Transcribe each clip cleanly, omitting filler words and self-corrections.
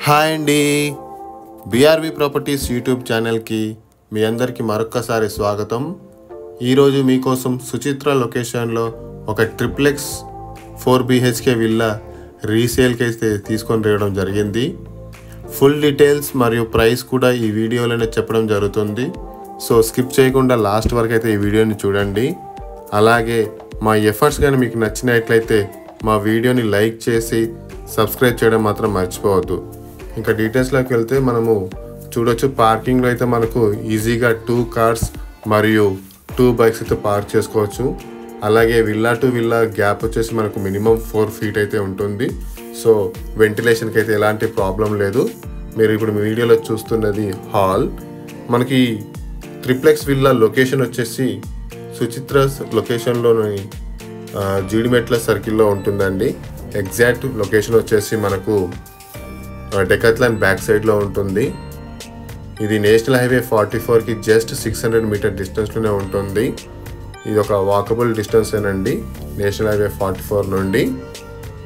Hi అండి, BR-V properties YouTube ఛానల్కి మీ అందరికీ మరొక్కసారి స్వాగతం. ఈరోజు మీకోసం సుచిత్ర లొకేషన్లో ఒక ట్రిప్లెక్స్ 4 BHK విల్లా రీసేల్కి అయితే తీసుకొని రావడం జరిగింది. ఫుల్ డీటెయిల్స్ మరియు ప్రైస్ కూడా ఈ వీడియోలోనే చెప్పడం జరుగుతుంది. సో స్కిప్ చేయకుండా లాస్ట్ వరకు అయితే ఈ వీడియోని చూడండి. అలాగే మా ఎఫర్ట్స్ కానీ మీకు నచ్చినట్లయితే మా వీడియోని లైక్ చేసి సబ్స్క్రైబ్ చేయడం మాత్రం మర్చిపోవద్దు. ఇంకా డీటెయిల్స్లోకి వెళ్తే మనము చూడొచ్చు, పార్కింగ్లో అయితే మనకు ఈజీగా 2 కార్స్ మరియు 2 బైక్స్ అయితే పార్క్ చేసుకోవచ్చు. అలాగే విల్లా టు విల్లా గ్యాప్ వచ్చేసి మనకు మినిమం 4 feet అయితే ఉంటుంది. సో వెంటిలేషన్కి అయితే ఎలాంటి ప్రాబ్లం లేదు. మీరు ఇప్పుడు మీ వీడియోలో చూస్తున్నది హాల్. మనకి ట్రిప్లెక్స్ విల్లా లొకేషన్ వచ్చేసి సుచిత్ర లొకేషన్లోని జీడిమెట్ల సర్కిల్లో ఉంటుందండి. ఎగ్జాక్ట్ లొకేషన్ వచ్చేసి మనకు డెకాథ్లాన్ బ్యాక్ సైడ్లో ఉంటుంది. ఇది నేషనల్ హైవే 44కి జస్ట్ 600 మీటర్ డిస్టెన్స్లోనే ఉంటుంది. ఇది ఒక వాకబుల్ డిస్టెన్స్ ఏనండి నేషనల్ హైవే 44 నుండి.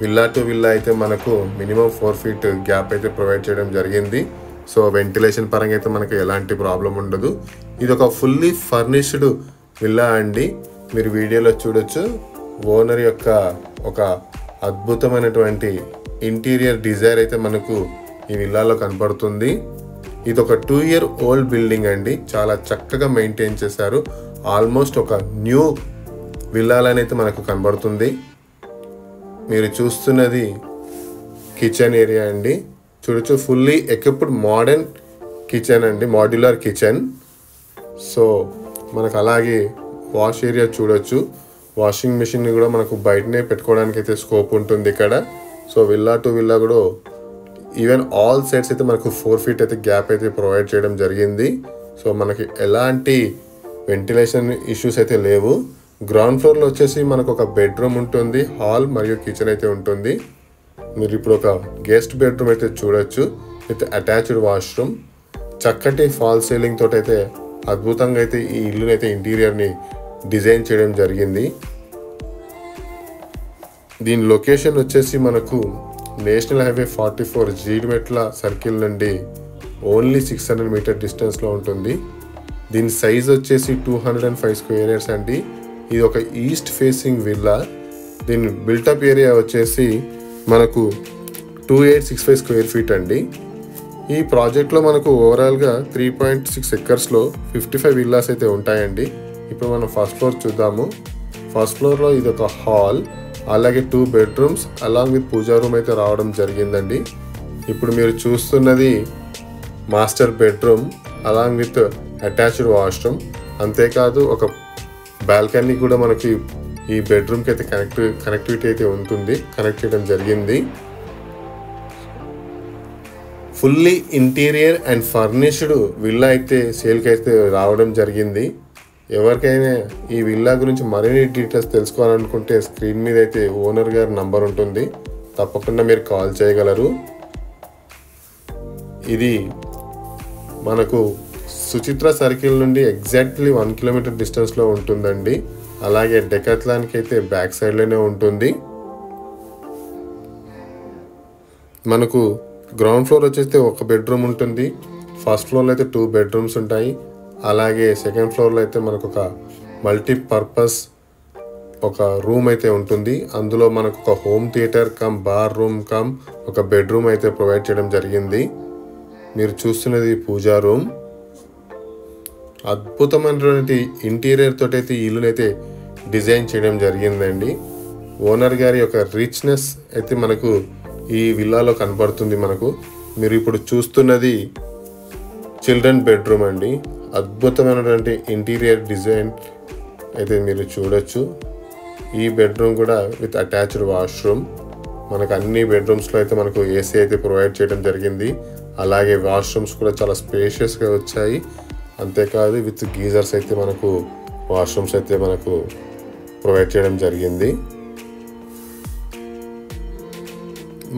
విల్లా టు విల్లా అయితే మనకు మినిమం 4 feet గ్యాప్ అయితే ప్రొవైడ్ చేయడం జరిగింది. సో వెంటిలేషన్ పరంగా అయితే మనకు ఎలాంటి ప్రాబ్లం ఉండదు. ఇది ఒక ఫుల్లీ ఫర్నిష్డ్ విల్లా అండి. మీరు వీడియోలో చూడొచ్చు, ఓనర్ యొక్క ఒక అద్భుతమైనటువంటి ఇంటీరియర్ డిజైన్ అయితే మనకు ఈ విల్లాలో కనపడుతుంది. ఇది ఒక 2 year ఓల్డ్ బిల్డింగ్ అండి. చాలా చక్కగా మెయింటైన్ చేశారు. ఆల్మోస్ట్ ఒక న్యూ విల్లాలని అయితే మనకు కనబడుతుంది. మీరు చూస్తున్నది కిచెన్ ఏరియా అండి. చూడొచ్చు, ఫుల్లీ ఎక్విప్డ్ మోడర్న్ కిచెన్ అండి, మాడ్యులర్ కిచెన్. సో మనకు అలాగే వాష్ ఏరియా చూడొచ్చు. వాషింగ్ మిషన్ కూడా మనకు బయటనే పెట్టుకోవడానికి అయితే స్కోప్ ఉంటుంది ఇక్కడ. సో విల్లా టు విల్లా కూడా ఈవెన్ ఆల్ సైడ్స్ అయితే మనకు 4 feet అయితే గ్యాప్ అయితే ప్రొవైడ్ చేయడం జరిగింది. సో మనకి ఎలాంటి వెంటిలేషన్ ఇష్యూస్ అయితే లేవు. గ్రౌండ్ ఫ్లోర్లో వచ్చేసి మనకు ఒక బెడ్రూమ్ ఉంటుంది, హాల్ మరియు కిచెన్ అయితే ఉంటుంది. మీరు ఇప్పుడు ఒక గెస్ట్ బెడ్రూమ్ అయితే చూడొచ్చు విత్ అటాచ్డ్ వాష్రూమ్. చక్కటి ఫాల్ సీలింగ్ తోటి అయితే అద్భుతంగా అయితే ఈ ఇల్లుని అయితే ఇంటీరియర్ని డిజైన్ చేయడం జరిగింది. దీని లొకేషన్ వచ్చేసి మనకు నేషనల్ హైవే 44 జీడిమెట్ల సర్కిల్ నుండి ఓన్లీ 600 మీటర్ డిస్టెన్స్లో ఉంటుంది. దీని సైజ్ వచ్చేసి 205 square yards అండి. ఇది ఒక ఈస్ట్ ఫేసింగ్ విల్లా. దీని బిల్టప్ ఏరియా వచ్చేసి మనకు 2865 square feet అండి. ఈ ప్రాజెక్ట్లో మనకు ఓవరాల్గా 3.6 acresలో 55 విల్లాస్ అయితే ఉంటాయండి. ఇప్పుడు మనం ఫస్ట్ ఫ్లోర్ చూద్దాము. ఫస్ట్ ఫ్లోర్లో ఇది ఒక హాల్, అలాగే 2 bedrooms along with puja room అయితే రావడం జరిగిందండి. ఇప్పుడు మీరు చూస్తున్నది master bedroom along with attached washroom. అంతేకాదు ఒక బాల్కనీ కూడా మనకి ఈ బెడ్రూమ్కి అయితే కనెక్టివిటీ అయితే ఉంటుంది, కనెక్ట్ చేయడం జరిగింది. Fully interior and furnished villa అయితే సేల్కి అయితే రావడం జరిగింది. ఎవరికైనా ఈ విల్లా గురించి మరిన్ని డీటెయిల్స్ తెలుసుకోవాలనుకుంటే స్క్రీన్ మీద అయితే ఓనర్ గారి నంబర్ ఉంటుంది, తప్పకుండా మీరు కాల్ చేయగలరు. ఇది మనకు సుచిత్ర సర్కిల్ నుండి ఎగ్జాక్ట్లీ 1 kilometer డిస్టెన్స్లో ఉంటుందండి. అలాగే డెకాథ్లాన్కి అయితే బ్యాక్ సైడ్లోనే ఉంటుంది. మనకు గ్రౌండ్ ఫ్లోర్ వచ్చేస్తే ఒక బెడ్రూమ్ ఉంటుంది. ఫస్ట్ ఫ్లోర్లో అయితే 2 bedrooms ఉంటాయి. అలాగే సెకండ్ ఫ్లోర్లో అయితే మనకు ఒక మల్టీపర్పస్ ఒక రూమ్ అయితే ఉంటుంది. అందులో మనకు ఒక home theatre come bar room come ఒక బెడ్రూమ్ అయితే ప్రొవైడ్ చేయడం జరిగింది. మీరు చూస్తున్నది పూజా రూమ్. అద్భుతమైనటువంటి ఇంటీరియర్ తోటి అయితే ఈ ఇల్లుని అయితే డిజైన్ చేయడం జరిగిందండి. ఓనర్ గారి యొక్క రిచ్నెస్ అయితే మనకు ఈ విల్లాలో కనబడుతుంది. మనకు మీరు ఇప్పుడు చూస్తున్నది చిల్డ్రన్ బెడ్రూమ్ అండి. అద్భుతమైనటువంటి ఇంటీరియర్ డిజైన్ అయితే మీరు చూడొచ్చు. ఈ బెడ్రూమ్ కూడా విత్ అటాచ్డ్ వాష్రూమ్. మనకు అన్ని బెడ్రూమ్స్లో అయితే మనకు ఏసీ అయితే ప్రొవైడ్ చేయడం జరిగింది. అలాగే వాష్రూమ్స్ కూడా చాలా స్పేషియస్గా వచ్చాయి. అంతేకాదు విత్ గీజర్స్ అయితే మనకు వాష్రూమ్స్ అయితే మనకు ప్రొవైడ్ చేయడం జరిగింది.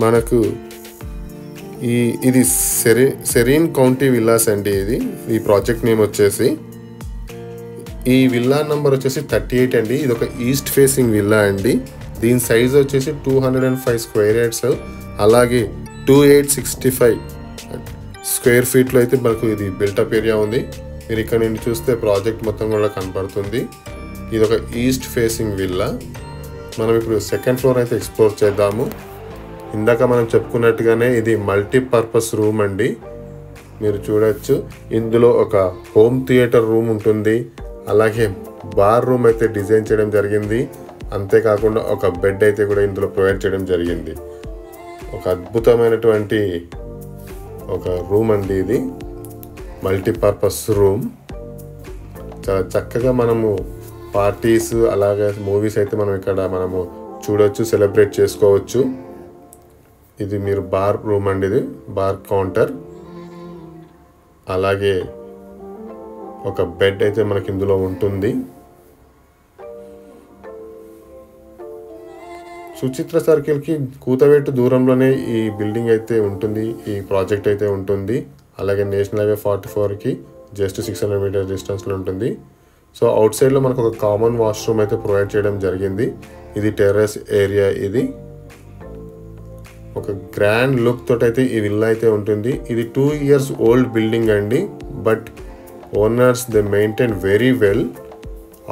మనకు ఇది సెరీన్ కౌంటీ విల్లాస్ అండి. ఈ ప్రాజెక్ట్ నేమ్ వచ్చేసి, ఈ విల్లా నెంబర్ వచ్చేసి 38 అండి. ఇది ఒక ఈస్ట్ ఫేసింగ్ విల్లా అండి. దీని సైజ్ వచ్చేసి 205 square yards. అలాగే 2865 స్క్వేర్ ఫీట్లో అయితే మనకు ఇది బిల్టప్ ఏరియా ఉంది. మీరు ఇక్కడ నుండి చూస్తే ప్రాజెక్ట్ మొత్తం కూడా కనపడుతుంది. ఇది ఒక ఈస్ట్ ఫేసింగ్ విల్లా. మనం ఇప్పుడు సెకండ్ ఫ్లోర్ అయితే ఎక్స్ప్లోర్ చేద్దాము. ఇందాక మనం చెప్పుకున్నట్టుగానే ఇది మల్టీపర్పస్ రూమ్ అండి. మీరు చూడొచ్చు, ఇందులో ఒక హోమ్ థియేటర్ రూమ్ ఉంటుంది, అలాగే బార్ రూమ్ అయితే డిజైన్ చేయడం జరిగింది. అంతేకాకుండా ఒక బెడ్ అయితే కూడా ఇందులో ప్రొవైడ్ చేయడం జరిగింది. ఒక అద్భుతమైనటువంటి ఒక రూమ్ అండి ఇది, మల్టీపర్పస్ రూమ్. చాలా చక్కగా మనము పార్టీస్ అలాగే మూవీస్ అయితే మనం ఇక్కడ మనము చూడొచ్చు, సెలబ్రేట్ చేసుకోవచ్చు. ఇది మీరు బార్ రూమ్ అండి, ఇది బార్ కౌంటర్. అలాగే ఒక బెడ్ అయితే మనకి ఇందులో ఉంటుంది. సుచిత్ర సర్కిల్కి కూతవేటు దూరంలోనే ఈ బిల్డింగ్ అయితే ఉంటుంది, ఈ ప్రాజెక్ట్ అయితే ఉంటుంది. అలాగే నేషనల్ హైవే 44కి జస్ట్ 600 మీటర్స్ డిస్టెన్స్లో ఉంటుంది. సో అవుట్ సైడ్లో మనకు ఒక కామన్ వాష్రూమ్ అయితే ప్రొవైడ్ చేయడం జరిగింది. ఇది టెర్రస్ ఏరియా. ఇది ఒక గ్రాండ్ లుక్ తోటి అయితే ఈ విల్లా అయితే ఉంటుంది. ఇది 2 years ఓల్డ్ బిల్డింగ్ అండి, but owners they maintain very well.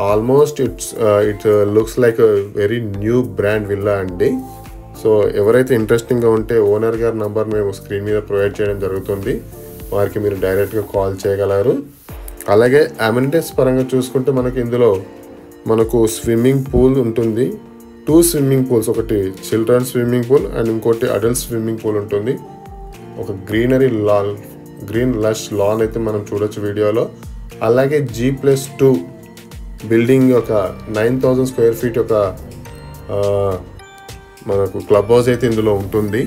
Almost it looks like very new brand villa అండి. సో ఎవరైతే ఇంట్రెస్టింగ్గా ఉంటే ఓనర్ గారి నంబర్ మేము స్క్రీన్ మీద ప్రొవైడ్ చేయడం జరుగుతుంది, వారికి మీరు డైరెక్ట్గా కాల్ చేయగలరు. అలాగే అమ్యూనిటీస్ పరంగా చూసుకుంటే మనకి ఇందులో మనకు స్విమ్మింగ్ పూల్ ఉంటుంది. 2 స్విమ్మింగ్ పూల్స్, ఒకటి చిల్డ్రన్ స్విమ్మింగ్ పూల్ అండ్ ఇంకోటి అడల్ట్ స్విమ్మింగ్ పూల్ ఉంటుంది. ఒక గ్రీన్ లష్ లాన్ అయితే మనం చూడొచ్చు వీడియోలో. అలాగే G+2 బిల్డింగ్ ఒక 9000 స్క్వేర్ ఫీట్ ఒక మనకు క్లబ్ హౌస్ అయితే ఇందులో ఉంటుంది.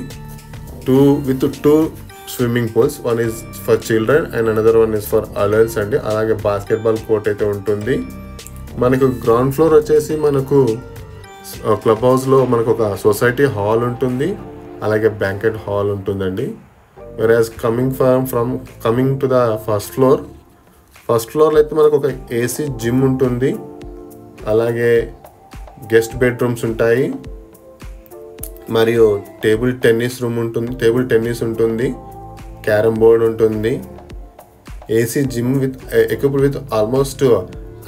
2 swimming pools, one is for children and another one is for adults అండి. అలాగే బాస్కెట్బాల్ కోర్ట్ అయితే ఉంటుంది. మనకు గ్రౌండ్ ఫ్లోర్ వచ్చేసి మనకు క్లబ్ హౌస్లో మనకు ఒక సొసైటీ హాల్ ఉంటుంది, అలాగే బ్యాంకెట్ హాల్ ఉంటుందండి. వెరాజ్ కమింగ్ టు ద ఫస్ట్ ఫ్లోర్లో అయితే మనకు ఒక ఏసీ జిమ్ ఉంటుంది, అలాగే గెస్ట్ బెడ్రూమ్స్ ఉంటాయి, మరియు టేబుల్ టెన్నిస్ ఉంటుంది, క్యారమ్ బోర్డ్ ఉంటుంది, AC gym equipped with almost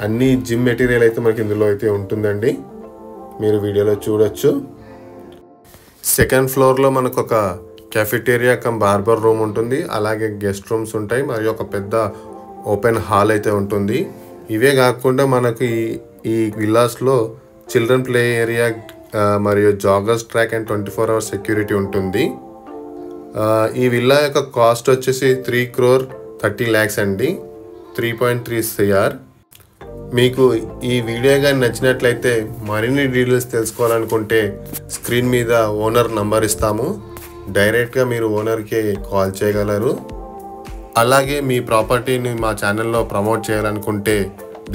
అన్ని జిమ్ మెటీరియల్ అయితే మనకి ఇందులో అయితే ఉంటుందండి. మీరు వీడియోలో చూడొచ్చు. సెకండ్ ఫ్లోర్లో మనకు ఒక కెఫెటేరియా కమ్ బార్బర్ రూమ్ ఉంటుంది, అలాగే గెస్ట్ రూమ్స్ ఉంటాయి, మరియు ఒక పెద్ద ఓపెన్ హాల్ అయితే ఉంటుంది. ఇవే కాకుండా మనకు ఈ విల్లాస్లో చిల్డ్రన్ ప్లే ఏరియా మరియు joggers track and 24 hours security ఉంటుంది. ఈ విల్లా యొక్క కాస్ట్ వచ్చేసి 3,30 lakhs అండి, 3.3 CR. మీకు ఈ వీడియో కానీ నచ్చినట్లయితే మరిన్ని డీటెయిల్స్ తెలుసుకోవాలనుకుంటే స్క్రీన్ మీద ఓనర్ నంబర్ ఇస్తాము, డైరెక్ట్గా మీరు ఓనర్కి కాల్ చేయగలరు. అలాగే మీ ప్రాపర్టీని మా ఛానల్లో ప్రమోట్ చేయాలనుకుంటే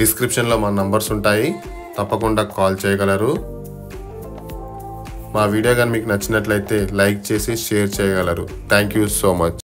డిస్క్రిప్షన్లో మా నంబర్స్ ఉంటాయి, తప్పకుండా కాల్ చేయగలరు. మా వీడియో కానీ మీకు నచ్చినట్లయితే లైక్ చేసి షేర్ చేయగలరు. Thank you so much.